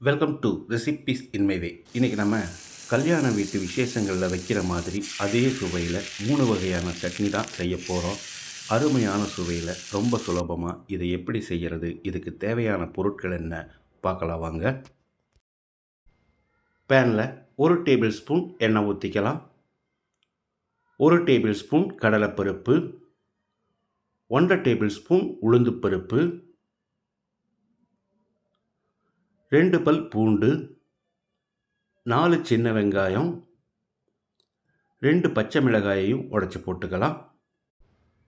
Welcome to recipes in my way. இன்றைக்கி நம்ம கல்யாண வீட்டு விசேஷங்களில் வைக்கிற மாதிரி அதே சுவையில் 3 வகையான சட்னி தான் செய்ய போகிறோம். அருமையான சுவையில் ரொம்ப சுலபமாக இதை எப்படி செய்கிறது, இதுக்கு தேவையான பொருட்கள் என்ன பார்க்கலாம் வாங்க. பேனில் 1 டேபிள் ஸ்பூன் எண்ணெய் ஊற்றிக்கலாம். 1 டேபிள் ஸ்பூன் கடலைப்பருப்பு, 1.5 டேபிள் ஸ்பூன் உளுந்துப்பருப்பு, 2 பல் பூண்டு, 4 சின்ன வெங்காயம், 2 பச்சை மிளகாயையும் உடைச்சி போட்டுக்கலாம்.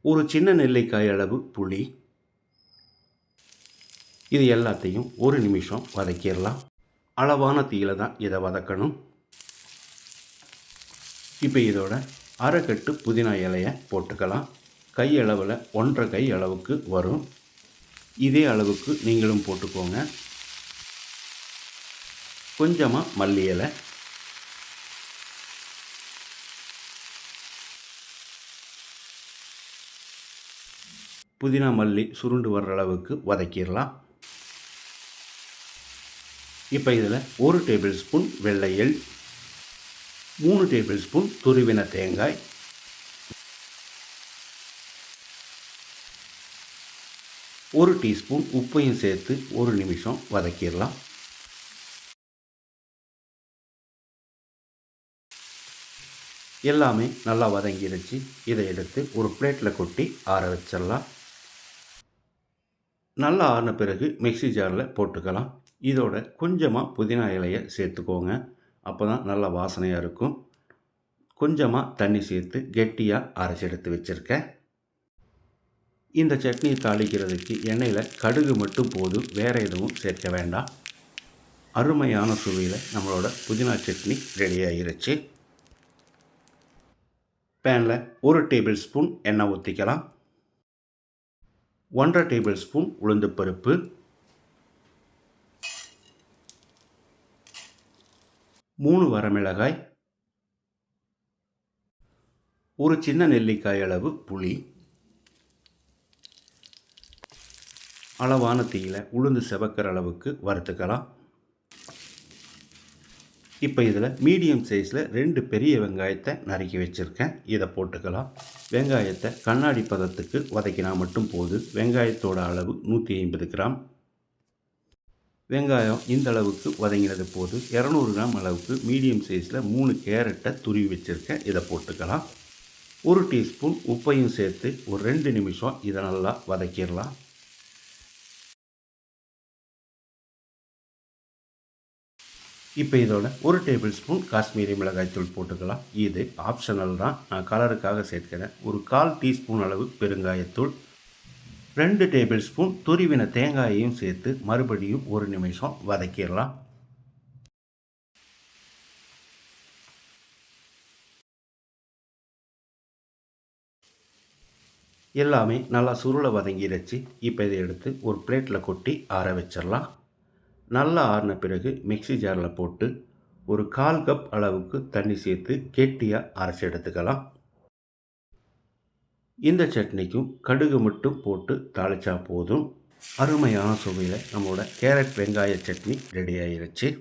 ஒரு சின்ன நெல்லிக்காய் அளவு புளி. இது எல்லாத்தையும் 1 நிமிஷம் வதக்கிடலாம். அளவான தீயில தான் இதை வதக்கணும். இப்போ இதோட அரை கட்டு புதினா இலையை போட்டுக்கலாம். கை அளவில் 1.5 கை அளவுக்கு வரும். இதே அளவுக்கு நீங்களும் போட்டுக்கோங்க. கொஞ்சமாக மல்லி இலை, புதினா மல்லி சுருண்டு வர்ற அளவுக்கு வதக்கிடலாம். இப்போ இதில் 1 டேபிள் ஸ்பூன் வெள்ளை எள், 3 டேபிள் ஸ்பூன் துருவின தேங்காய், 1 டீஸ்பூன் உப்பையும் சேர்த்து 1 நிமிஷம் வதக்கிடலாம். எல்லாமே நல்லா வதங்கிடுச்சு. இதை எடுத்து ஒரு பிளேட்டில் கொட்டி ஆற வச்சிடலாம். நல்லா ஆறின பிறகு மிக்ஸி ஜாரில் போட்டுக்கலாம். இதோட கொஞ்சமாக புதினா இலையை சேர்த்துக்கோங்க. அப்போ தான் நல்லா வாசனையாக இருக்கும். கொஞ்சமாக தண்ணி சேர்த்து கெட்டியாக அரைச்சி எடுத்து வச்சுருக்கேன். இந்த சட்னியை தாளிக்கிறதுக்கு எண்ணெயில் கடுகு மட்டும் போதும், வேறு எதுவும் சேர்க்க வேண்டாம். அருமையான சுவையில் நம்மளோட புதினா சட்னி ரெடி ஆகிருச்சு. பேனில் 1 டேபிள் ஸ்பூன் எண்ணெய் ஊற்றிக்கலாம். 1.5 டேபிள் ஸ்பூன் உளுந்துப்பருப்பு, 3 வரமிளகாய், ஒரு சின்ன நெல்லிக்காய் அளவு புளி. அளவான தீயில உளுந்து செவக்கிற அளவுக்கு வறுத்துக்கலாம். இப்போ இதில் மீடியம் சைஸில் 2 பெரிய வெங்காயத்தை நறுக்கி வச்சுருக்கேன். இதை போட்டுக்கலாம். வெங்காயத்தை கண்ணாடி பதத்துக்கு வதக்கினா மட்டும் போதும். வெங்காயத்தோட அளவு 150 கிராம். வெங்காயம் இந்த அளவுக்கு வதங்கினது போது 200 கிராம் அளவுக்கு மீடியம் சைஸில் 3 கேரட்டை துருவி வச்சுருக்கேன். இதை போட்டுக்கலாம். 1 டீஸ்பூன் உப்பையும் சேர்த்து ஒரு 2 நிமிஷம் இதை நல்லா வதக்கிடலாம். இப்போ இதோட 1 டேபிள் ஸ்பூன் காஷ்மீரி மிளகாய்த்தூள் போட்டுக்கலாம். இது ஆப்ஷனல் தான், நான் கலருக்காக சேர்க்கிறேன். ஒரு 1/4 டீஸ்பூன் அளவு பெருங்காயத்தூள், 2 டேபிள் ஸ்பூன் துருவின தேங்காயையும் சேர்த்து மறுபடியும் 1 நிமிஷம் வதக்கிடலாம். எல்லாமே நல்லா சுருளை வதங்கிடுச்சு. இப்போ இதை எடுத்து ஒரு பிளேட்டில் கொட்டி ஆற வச்சிடலாம். நல்லா ஆறின பிறகு மிக்ஸி ஜாரில் போட்டு ஒரு 1/4 கப் அளவுக்கு தண்ணி சேர்த்து கெட்டியாக அரைச்சி எடுத்துக்கலாம். இந்த சட்னிக்கும் கடுகு மட்டும் போட்டு தாளிச்சா போதும். அருமையான சுவையில் நம்மளோட கேரட் வெங்காய சட்னி ரெடி ஆகிருச்சு.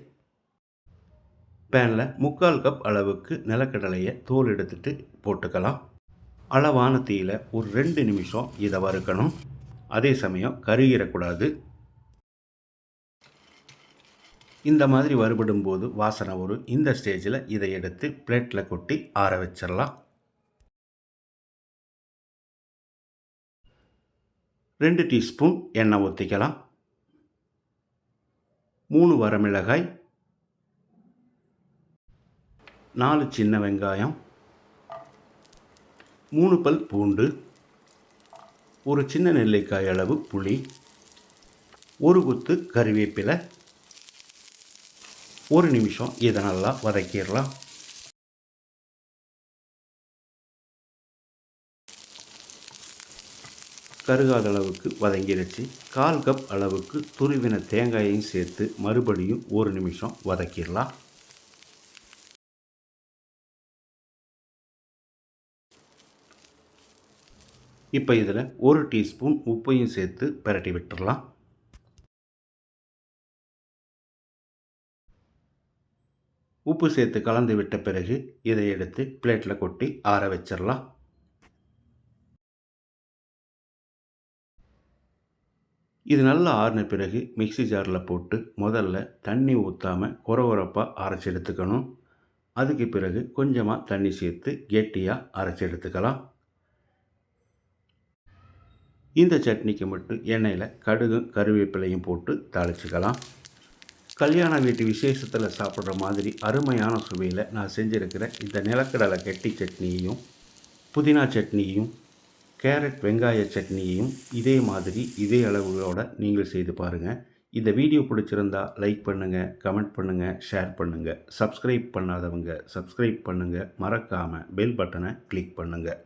பேனில் 3/4 கப் அளவுக்கு நிலக்கடலையை தோல் எடுத்துட்டு போட்டுக்கலாம். அளவான தீயில ஒரு 2 நிமிஷம் இதை வறுக்கணும். அதே சமயம் கருகிடக்கூடாது. இந்த மாதிரி வறுபடும் போது வாசனை வரும். இந்த ஸ்டேஜில் இதை எடுத்து பிளேட்டில் கொட்டி ஆற வச்சிடலாம். 2 டீஸ்பூன் எண்ணெய் ஊற்றிக்கலாம். 3 வரமிளகாய், 4 சின்ன வெங்காயம், 3 பல் பூண்டு, ஒரு சின்ன நெல்லிக்காய் அளவு புளி, ஒரு கொத்து கறிவேப்பிலை, 1 நிமிஷம் இதை நல்லா வதக்கிடலாம். கருகாத அளவுக்கு வதங்கிடுச்சு. 1/4 கப் அளவுக்கு துருவின தேங்காயையும் சேர்த்து மறுபடியும் 1 நிமிஷம் வதக்கிடலாம். இப்போ இதில் 1 டீஸ்பூன் உப்பையும் சேர்த்து பிரட்டி விட்டுடலாம். உப்பு சேர்த்து கலந்து விட்ட பிறகு இதை எடுத்து பிளேட்டில் கொட்டி ஆற வச்சிடலாம். இது நல்லா ஆறின பிறகு மிக்ஸி ஜாரில் போட்டு முதல்ல தண்ணி ஊற்றாமல் கொரகொரப்பாக அரைச்சி எடுத்துக்கணும். அதுக்கு பிறகு கொஞ்சமாக தண்ணி சேர்த்து கெட்டியாக அரைச்சி எடுத்துக்கலாம். இந்த சட்னிக்கு மட்டும் எண்ணெயில் கடுகும் கருவேப்பிலையும் போட்டு தாளிச்சுக்கலாம். கல்யாண வீட்டு விசேஷத்தில் சாப்பிட்ற மாதிரி அருமையான சுவையில் நான் செஞ்சுருக்கிற இந்த நிலக்கடலை கெட்டி சட்னியையும் புதினா சட்னியையும் கேரட் வெங்காய சட்னியையும் இதே மாதிரி இதே அளவுகளோடு நீங்கள் செய்து பாருங்கள். இந்த வீடியோ பிடிச்சிருந்தா லைக் பண்ணுங்கள், கமெண்ட் பண்ணுங்கள், ஷேர் பண்ணுங்கள். சப்ஸ்கிரைப் பண்ணாதவங்க சப்ஸ்கிரைப் பண்ணுங்கள். மறக்காமல் பெல் பட்டனை கிளிக் பண்ணுங்கள்.